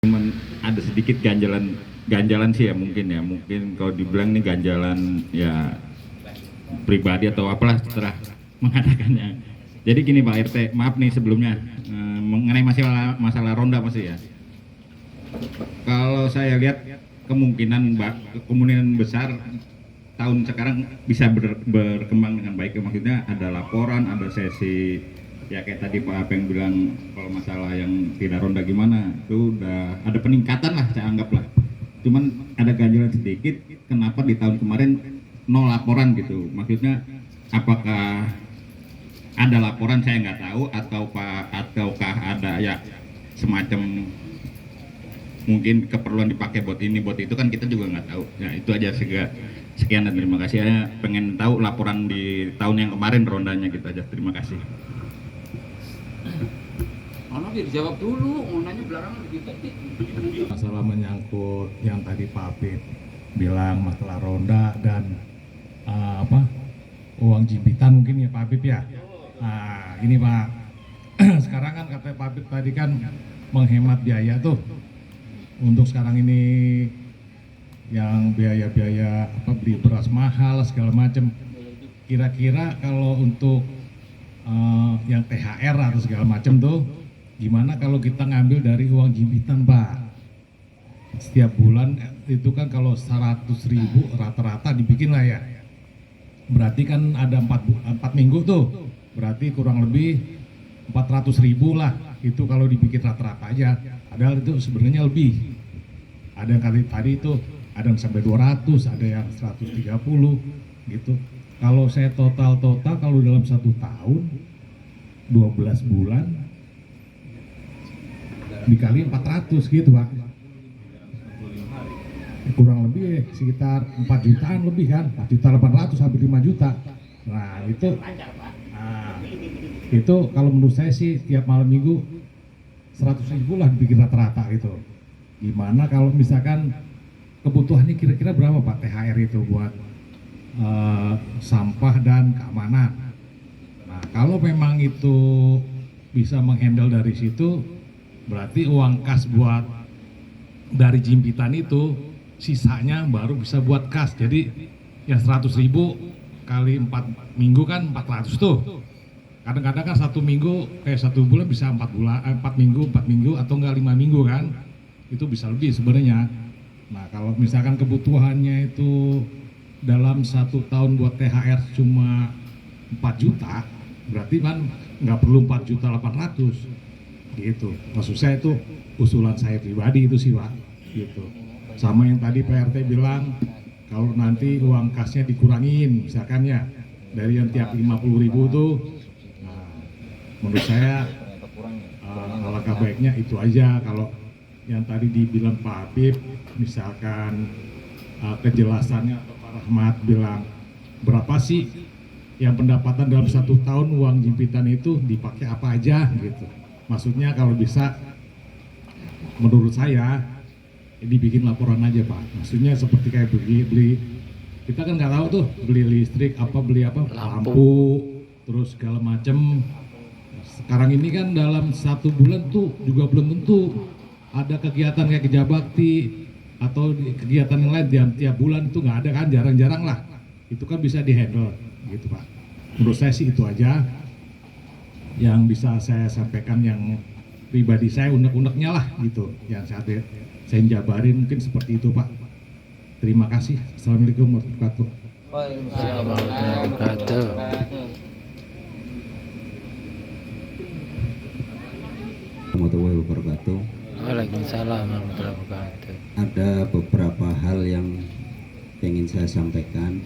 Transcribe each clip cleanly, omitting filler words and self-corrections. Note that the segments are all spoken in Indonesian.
Cuman ada sedikit ganjalan sih ya, mungkin kalau dibilang nih ganjalan ya pribadi atau apalah setelah mengatakannya. Jadi gini Pak RT, maaf nih sebelumnya mengenai masalah ronda masih ya. Kalau saya lihat kemungkinan besar tahun sekarang bisa berkembang dengan baik. Maksudnya ada laporan, ada sesi ya kayak tadi Pak Apeng bilang kalau masalah yang tidak ronda gimana itu udah ada peningkatan lah, saya anggap lah. Cuman ada ganjalan sedikit, kenapa di tahun kemarin nol laporan gitu. Maksudnya apakah ada laporan saya nggak tahu, ataukah ada ya semacam mungkin keperluan dipakai buat ini buat itu, kan kita juga nggak tahu ya. Itu aja sekian dan terima kasih. Saya pengen tahu laporan di tahun yang kemarin rondanya gitu aja. Terima kasih. Dijawab dulu, mau nanya belakangan gitu. Masalah menyangkut yang tadi Pak Apip bilang masalah ronda dan uang jimpitan mungkin ya Pak Apip ya. Nah ini Pak, sekarang kan kata Pak Apip tadi kan menghemat biaya tuh untuk sekarang ini, yang biaya-biaya beli beras mahal segala macam. Kira-kira kalau untuk yang THR atau segala macam tuh gimana kalau kita ngambil dari uang jimpitan Pak? Setiap bulan itu kan kalau 100.000 rata-rata dibikin lah ya. Berarti kan ada 4 minggu tuh. Berarti kurang lebih 400.000 lah. Itu kalau dibikin rata-rata aja. Padahal itu sebenarnya lebih. Ada yang tadi itu ada yang sampai 200, ada yang 130 gitu. Kalau saya total kalau dalam 1 tahun 12 bulan dikali 400 gitu Pak, kurang lebih sekitar 4 jutaan lebih kan, 4.800.000 sampai 5 juta. Nah itu kalau menurut saya sih tiap malam minggu 100.000 lah dibikin rata-rata gitu. Gimana kalau misalkan kebutuhannya kira-kira berapa Pak THR itu buat sampah dan keamanan? Nah kalau memang itu bisa menghandle dari situ, berarti uang kas buat dari jimpitan itu sisanya baru bisa buat kas. Jadi ya 100.000 kali 4 minggu kan 400 tuh. Kadang-kadang kan 1 minggu kayak 1 bulan bisa 4 minggu atau enggak 5 minggu kan. Itu bisa lebih sebenarnya. Nah kalau misalkan kebutuhannya itu dalam 1 tahun buat THR cuma 4 juta, berarti kan nggak perlu 4.800.000 gitu. Maksud saya itu usulan saya pribadi itu sih Pak gitu. Sama yang tadi PRT bilang kalau nanti uang kasnya dikurangin misalkan ya dari yang tiap 50.000 tuh, nah, menurut saya alangkah baiknya itu aja. Kalau yang tadi dibilang Pak Apip misalkan kejelasannya atau Pak Rahmat bilang berapa sih yang pendapatan dalam 1 tahun uang jimpitan itu dipakai apa aja gitu. Maksudnya kalau bisa menurut saya dibikin laporan aja Pak. Maksudnya seperti kayak beli kita kan nggak tahu tuh beli listrik beli lampu terus segala macem. Sekarang ini kan dalam 1 bulan tuh juga belum tentu ada kegiatan kayak kerja bakti atau kegiatan yang lain tiap bulan itu nggak ada kan, jarang-jarang lah. Itu kan bisa dihandle gitu Pak. Menurut saya sih itu aja yang bisa saya sampaikan, yang pribadi saya unek-uneknya lah gitu, yang saya jabarin mungkin seperti itu Pak. Terima kasih. Assalamualaikum warahmatullahi wabarakatuh. Warahmatullahi wabarakatuh. Waalaikumsalam warahmatullahi wabarakatuh. Ada beberapa hal yang ingin saya sampaikan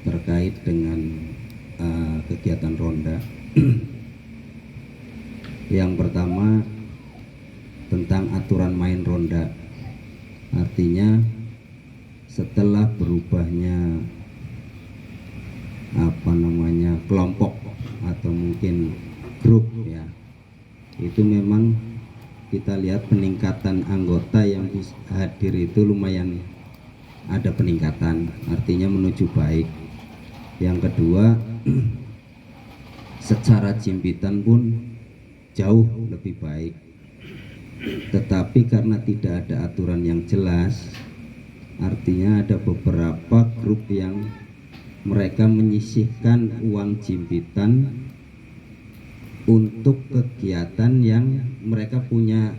terkait dengan kegiatan ronda. Yang pertama tentang aturan main ronda. Artinya setelah berubahnya kelompok atau mungkin grup ya, itu memang kita lihat peningkatan anggota yang hadir itu lumayan ada peningkatan, artinya menuju baik. Yang kedua secara jimpitan pun jauh lebih baik. Tetapi karena tidak ada aturan yang jelas, artinya ada beberapa grup yang mereka menyisihkan uang jimpitan untuk kegiatan yang mereka punya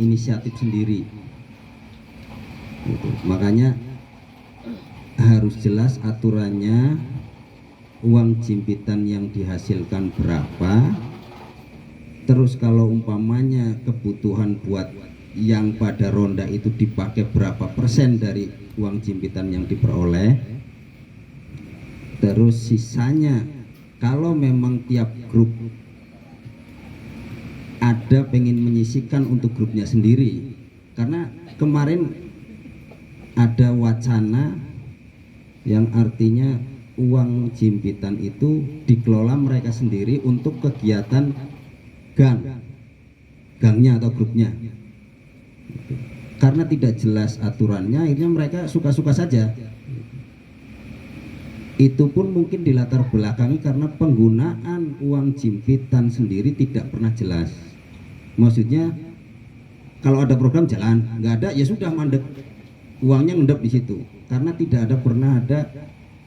inisiatif sendiri. Gitu. Makanya harus jelas aturannya, uang jimpitan yang dihasilkan berapa. Terus kalau umpamanya kebutuhan buat yang pada ronda itu dipakai berapa persen dari uang jimpitan yang diperoleh. Terus sisanya kalau memang tiap grup ada pengen menyisihkan untuk grupnya sendiri, karena kemarin ada wacana yang artinya uang jimpitan itu dikelola mereka sendiri untuk kegiatan gangnya atau grupnya. Karena tidak jelas aturannya, akhirnya mereka suka-suka saja. Itu pun mungkin dilatar belakangi karena penggunaan uang jimpitan sendiri tidak pernah jelas. Maksudnya kalau ada program jalan, nggak ada ya sudah mandek, uangnya ngendap di situ. Karena tidak ada pernah ada,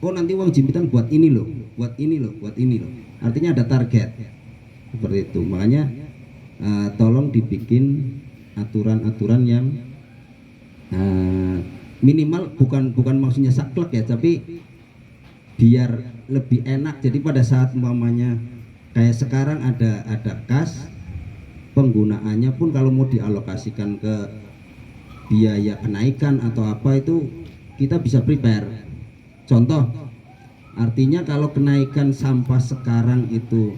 oh nanti uang jimpitan buat ini loh, buat ini loh, buat ini loh. Artinya ada target seperti itu. Makanya tolong dibikin aturan-aturan yang minimal, bukan maksudnya saklek ya, tapi biar lebih enak. Jadi pada saat umpamanya kayak sekarang ada kas, penggunaannya pun kalau mau dialokasikan ke biaya kenaikan atau apa itu kita bisa prepare. Contoh, artinya kalau kenaikan sampah sekarang itu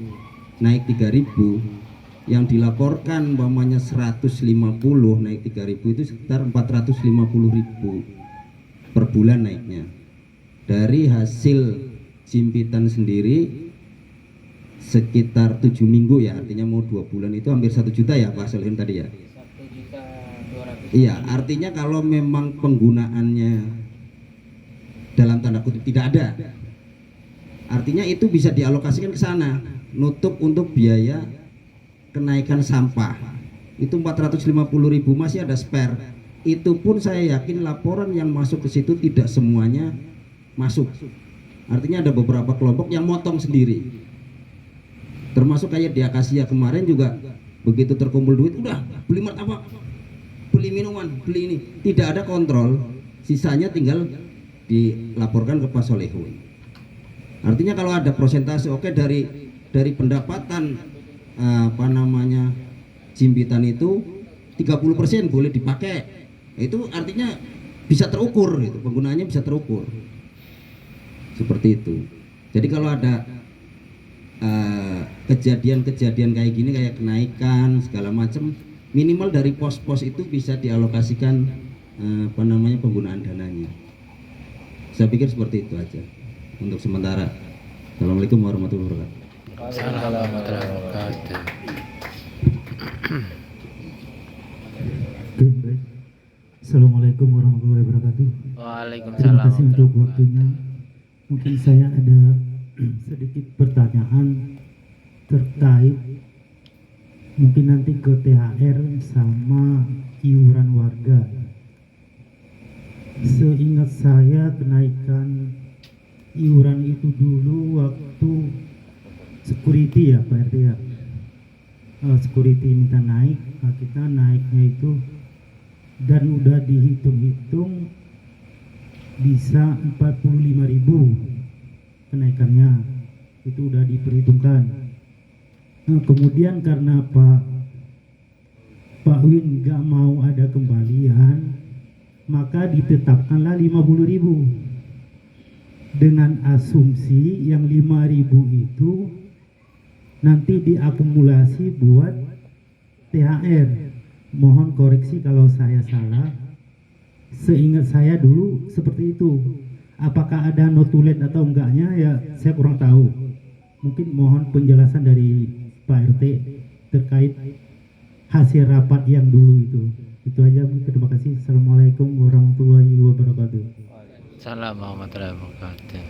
naik 3.000, yang dilaporkan umpamanya 150 naik 3.000 itu sekitar 450.000 per bulan naiknya. Dari hasil jimpitan sendiri sekitar 7 minggu ya, artinya mau 2 bulan itu hampir 1 juta ya Pak Selhin tadi ya. 1.200.000. Iya, artinya kalau memang penggunaannya dalam tanda kutip tidak ada, artinya itu bisa dialokasikan ke sana, nutup untuk biaya kenaikan sampah. Itu 450.000 masih ada spare. Itu pun saya yakin laporan yang masuk ke situ tidak semuanya masuk. Artinya ada beberapa kelompok yang motong sendiri. Termasuk kayak di Akasia kemarin juga, begitu terkumpul duit udah beli martabak, beli minuman, beli ini, tidak ada kontrol. Sisanya tinggal dilaporkan ke Pak Solehun. Artinya kalau ada persentase, oke, dari pendapatan jimpitan itu 30% boleh dipakai. Itu artinya bisa terukur, itu penggunaannya bisa terukur. Seperti itu. Jadi kalau ada kejadian-kejadian kayak gini, kayak kenaikan segala macam, minimal dari pos-pos itu bisa dialokasikan penggunaan dananya. Saya pikir seperti itu aja untuk sementara. Assalamualaikum warahmatullahi wabarakatuh. Assalamualaikum warahmatullahi wabarakatuh. Terima kasih untuk waktunya. Mungkin saya ada sedikit pertanyaan terkait mungkin nanti ke THR sama iuran warga. Seingat saya kenaikan iuran itu dulu waktu security ya Pak RT ya. Security minta naik, nah kita naiknya itu dan udah dihitung-hitung bisa 45.000 kenaikannya, itu udah diperhitungkan. Nah, kemudian karena Pak Win nggak mau ada kembalian, maka ditetapkanlah 50.000 dengan asumsi yang 5.000 itu nanti diakumulasi buat THR. Mohon koreksi kalau saya salah. Seingat saya dulu seperti itu. Apakah ada notulen atau enggaknya ya saya kurang tahu. Mungkin mohon penjelasan dari Pak RT terkait hasil rapat yang dulu itu. Itu aja, terima kasih. Assalamualaikum warahmatullahi wabarakatuh. Assalamualaikum warahmatullahi wabarakatuh.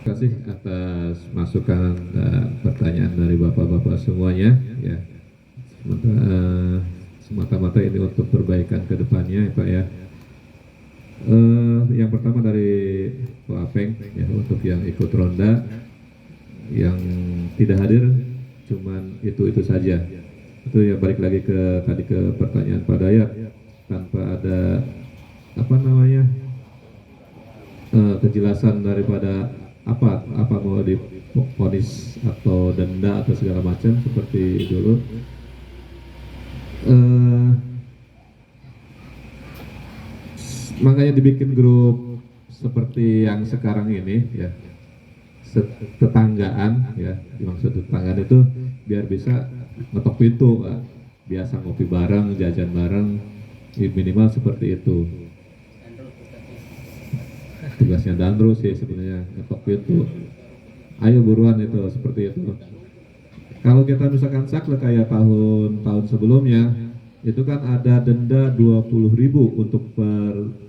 Terima kasih atas masukan dan pertanyaan dari bapak-bapak semuanya. Ya, semata-mata ini untuk perbaikan ke depannya, ya Pak ya. Yang pertama dari Pak Apeng, ya, untuk yang ikut ronda, yang tidak hadir, cuman itu saja. Itu ya balik lagi ke tadi ke pertanyaan Pak Dayat, tanpa ada kejelasan daripada apa mau diponis atau denda atau segala macam seperti dulu. Makanya dibikin grup seperti yang sekarang ini, ya, tetanggaan, ya, dimaksud tetanggaan itu biar bisa ngetok pintu, Pak. Biasa ngopi bareng, jajan bareng, minimal seperti itu. Tugasnya Danru sih sebenarnya ngetok pintu. Ayo buruan itu, seperti itu. Kalau kita misalkan saklek kayak tahun sebelumnya, itu kan ada denda 20.000 untuk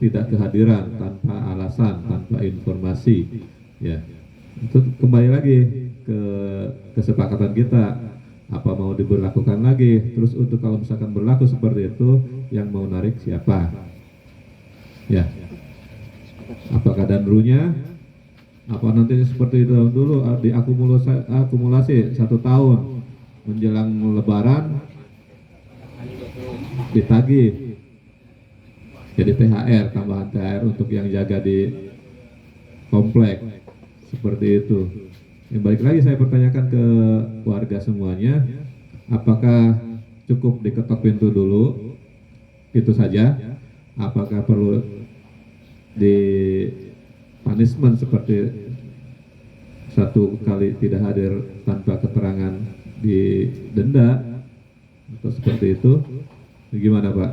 tidak kehadiran tanpa alasan, tanpa informasi. Ya, itu kembali lagi ke kesepakatan kita. Apa mau diberlakukan lagi? Terus untuk kalau misalkan berlaku seperti itu, yang mau narik siapa? Ya. Apakah Danrunya? Apa nanti seperti itu dulu diakumulasi 1 tahun menjelang Lebaran ditagih jadi THR, tambahan THR untuk yang jaga di komplek seperti itu. Yang balik lagi saya pertanyakan ke warga semuanya, apakah cukup diketok pintu dulu itu saja? Apakah perlu di punishment seperti 1 kali tidak hadir tanpa keterangan di denda atau seperti itu? Gimana Pak?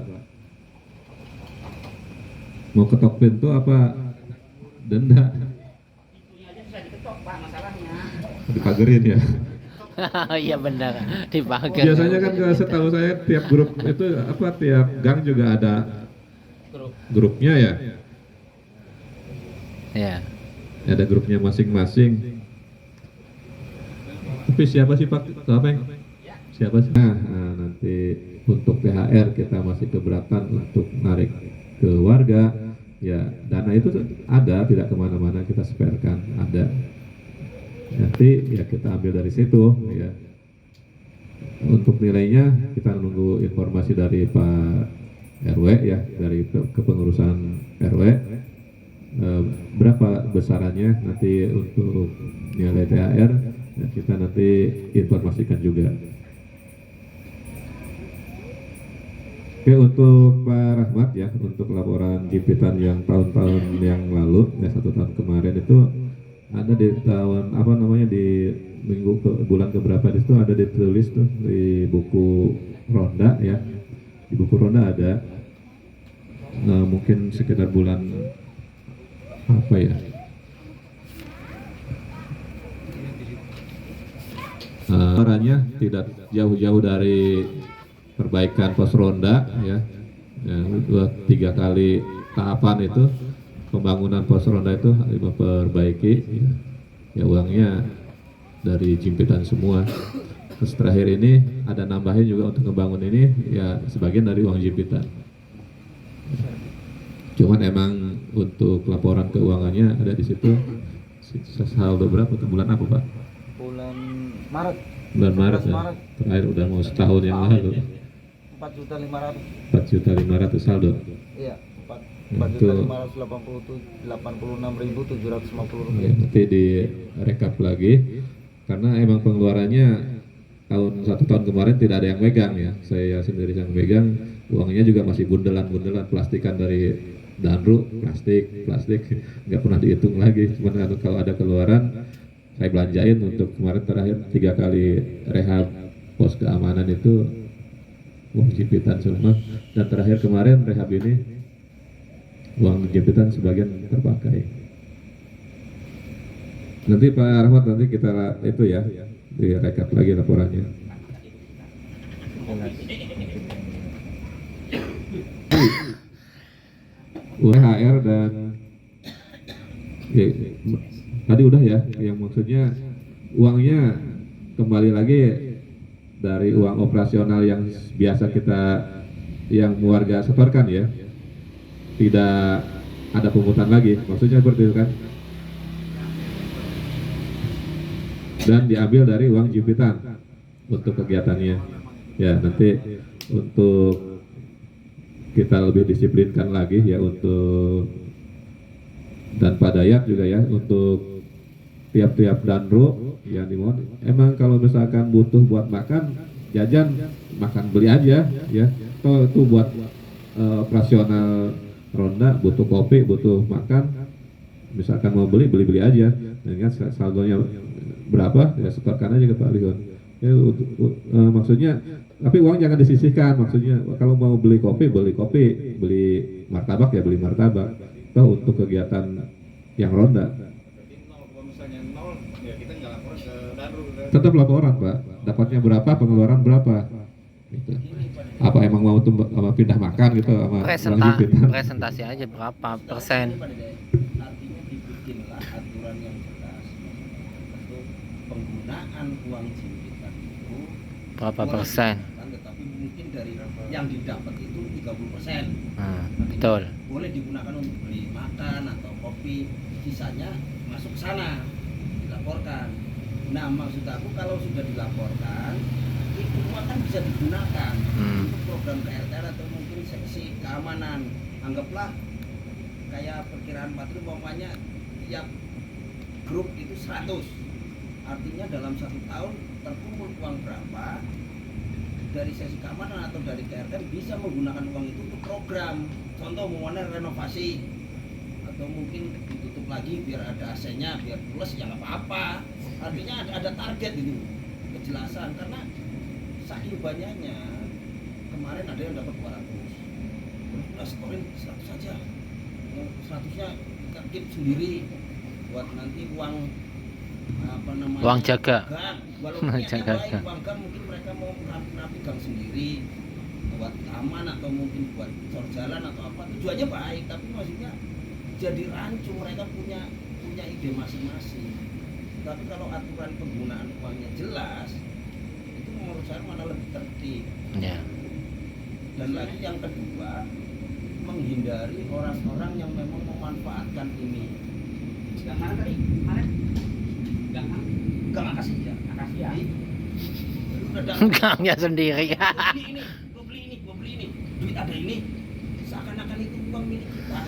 Mau ketok pintu apa denda? Dipagerin ya? Iya benar, dipakai. Biasanya kan setahu saya tiap grup itu tiap gang juga ada grupnya ya? Ya. Ada grupnya masing-masing. Tapi siapa sih Pak? Apeng? Siapa sih? Nah, nanti untuk THR kita masih keberatan untuk narik ke warga. Ya, dana itu ada, tidak kemana-mana, kita sparekan, ada. Nanti ya kita ambil dari situ. Ya. Untuk nilainya kita menunggu informasi dari Pak RW ya, dari kepengurusan RW. Berapa besarannya nanti untuk nilai THR, ya, kita nanti informasikan juga. Oke, untuk Pak Rahmat ya, untuk laporan jimpitan yang tahun-tahun yang lalu, ya 1 tahun kemarin itu ada di tahun di bulan keberapa itu ada ditulis tuh di buku ronda ya, di buku ronda ada. Nah, mungkin sekitar bulan apa ya? Caranya tidak jauh-jauh dari perbaikan pos ronda ya, 2-3 kali tahapan itu pembangunan pos ronda itu diperbaiki ya, uangnya dari jimpitan semua. Terus terakhir ini ada nambahin juga untuk ngebangun ini ya, sebagian dari uang jimpitan. Cuman emang untuk laporan keuangannya ada di situ saldo berapa tuh, bulan apa Pak? Bulan Maret. Bulan Maret ya. Terakhir udah mau setahun yang lalu. 4.500.000. 4.500.000 saldo. Iya, 4.586.750 rupiah. Ya, nanti direkap lagi karena emang pengeluarannya satu tahun kemarin tidak ada yang megang ya. Saya sendiri yang megang, uangnya juga masih bundelan-bundelan plastikan dari Danru, plastik nggak pernah dihitung lagi. Cuman kalau ada keluaran saya belanjain untuk kemarin terakhir 3 kali rehab pos keamanan itu uang jimpitan semua, dan terakhir kemarin rehab ini uang jimpitan sebagian terpakai. Nanti Pak Rahmat nanti kita itu ya direkap lagi laporannya. UHR dan ya, Tadi udah ya, yang maksudnya uangnya kembali lagi dari uang operasional yang biasa kita yang warga setorkan ya, tidak ada pungutan lagi, maksudnya seperti itu kan, dan diambil dari uang jimpitan untuk kegiatannya ya. Nanti untuk kita lebih disiplinkan lagi ya untuk dan Pak Dayat juga ya, untuk tiap-tiap danro yang dimohon, emang kalau misalkan butuh buat makan, jajan, makan beli aja ya. Kalau itu buat operasional ronda, butuh kopi, butuh makan, misalkan mau beli aja. Dengan saldonya berapa ya setorkan aja ke Pak Lihon. Ya, maksudnya, tapi uang jangan disisihkan. Maksudnya kalau mau beli kopi, beli martabak ya beli martabak. Atau untuk kegiatan yang ronda. Tetap laporan Pak, dapatnya berapa, pengeluaran berapa. Gitu. Apa emang mau tuh pindah makan gitu sama Presentasi aja berapa persen. Artinya dibikinlah aturan yang jelas untuk penggunaan uang jimpitan itu Berapa persen? tetapi mungkin dari yang didapat itu 30%. Betul. Boleh digunakan untuk beli makan atau kopi, sisanya masuk ke sana dilaporkan. Nah, maksud aku kalau sudah dilaporkan itu kan bisa digunakan untuk program KRTR atau mungkin seksi keamanan. Anggaplah kayak perkiraan Patri umpamanya tiap grup itu 100, artinya dalam 1 tahun terkumpul uang berapa dari sesi keamanan atau dari KRTR bisa menggunakan uang itu untuk program. Contoh umpamanya renovasi atau mungkin ditutup lagi biar ada AC-nya biar plus ya nggak apa-apa. Artinya ada target itu, kejelasan. Karena saking banyaknya kemarin ada yang dapat 200, udah setorin 100 saja, yang 100-nya kita keep sendiri buat nanti uang apa namanya, Uang jaga. walaupun niatnya baik, uang gak mungkin mereka mau rapi-rapi gang sendiri buat taman atau mungkin buat cor jalan atau apa, tujuannya baik tapi maksudnya jadi rancu, mereka punya ide masing-masing. Tapi kalau aturan penggunaan uangnya jelas, itu menurut saya malah lebih tertib. Ya. Dan lagi yang kedua, menghindari orang-orang yang memang memanfaatkan ini. Yang mana tadi? Mana? Gang Akasi ya. Akasi ya. Gangnya sendiri. Gue beli ini. Duit ada ini. Seakan-akan itu uang milik kita.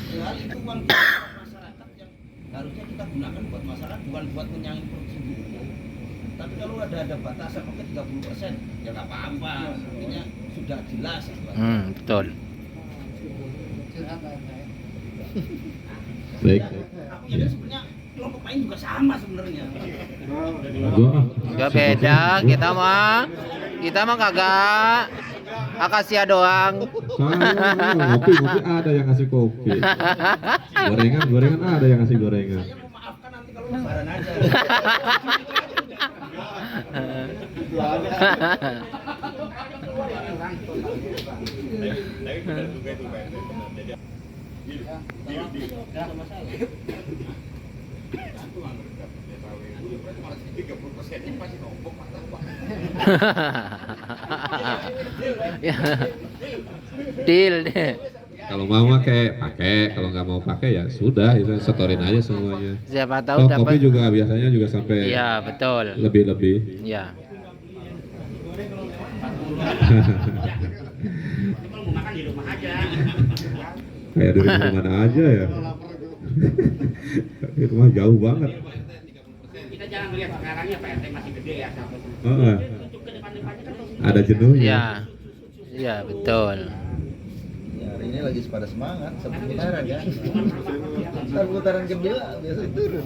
Padahal itu uang kita masyarakat yang harusnya kita gunakan buat masyarakat, bukan buat menyangi perut sendiri. Tapi kalau ada batasan oke 30%, ya nggak apa-apa. Artinya sudah jelas. Betul. Baik. Aku yakin sebenarnya kelompok lain juga sama sebenarnya. Gak beda, kita mah kagak akasia doang. Kopi ada yang ngasih kopi. Gorengan ada yang ngasih gorengan. Saya mau maafkan nanti kalau lebaran aja. Deal deh. Kalau mau pakai, kalau nggak mau pakai ya sudah, itu setorin aja semuanya. Siapa Toh tahu kopi dapat. juga biasanya juga sampai Iya, betul. lebih. Iya. Kayak dari mana aja ya. Itu mah jauh banget. Kita jangan melihat sekarangnya Pak RT masih gede ya. Ada jenuhnya. Iya. Iya, betul. Ya, hari ini lagi pada semangat, satu putaran kan. Ntar putaran kedua biasa turun.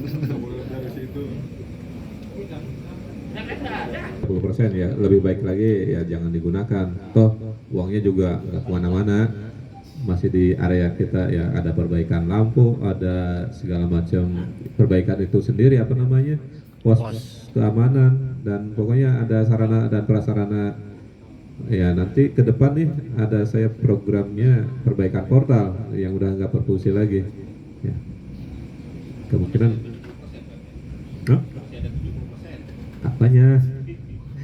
10% ya, lebih baik lagi ya jangan digunakan. Toh uangnya juga nggak kemana-mana, masih di area kita ya. Ada perbaikan lampu, ada segala macam perbaikan itu sendiri apa namanya, pos keamanan, dan pokoknya ada sarana dan prasarana. Ya nanti ke depan nih ada saya programnya perbaikan portal yang udah nggak berfungsi lagi. Ya. Kemungkinan Apanya?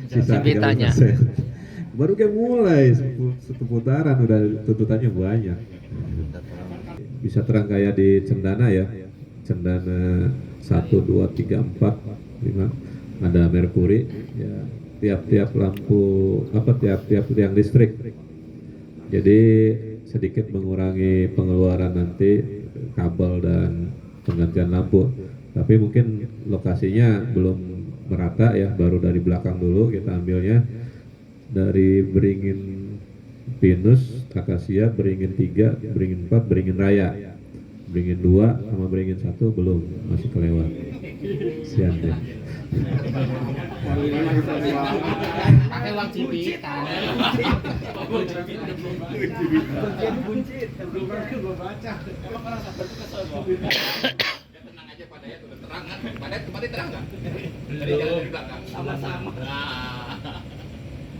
Sisa Jimpitannya. 30%. Baru kayak mulai satu putaran udah tuntutannya banyak. Bisa terang kayak di Cendana ya. Cendana 1, 2, 3, 4, 5 ada merkuri ya, tiap-tiap lampu tiap-tiap tiang listrik. Jadi sedikit mengurangi pengeluaran nanti kabel dan penggantian lampu. Tapi mungkin lokasinya belum merata ya, baru dari belakang dulu kita ambilnya dari Beringin Pinus, Akasia, Beringin 3, Beringin 4, Beringin Raya. Beringin 2 sama Beringin 1 belum, masih kelewat. Sian deh. Pakai uang Cipitan. Tenang aja pada ya, udah terang kan? Pada tempatnya terang nggak? Dari jalan dari belakang. Sama-sama. Nah.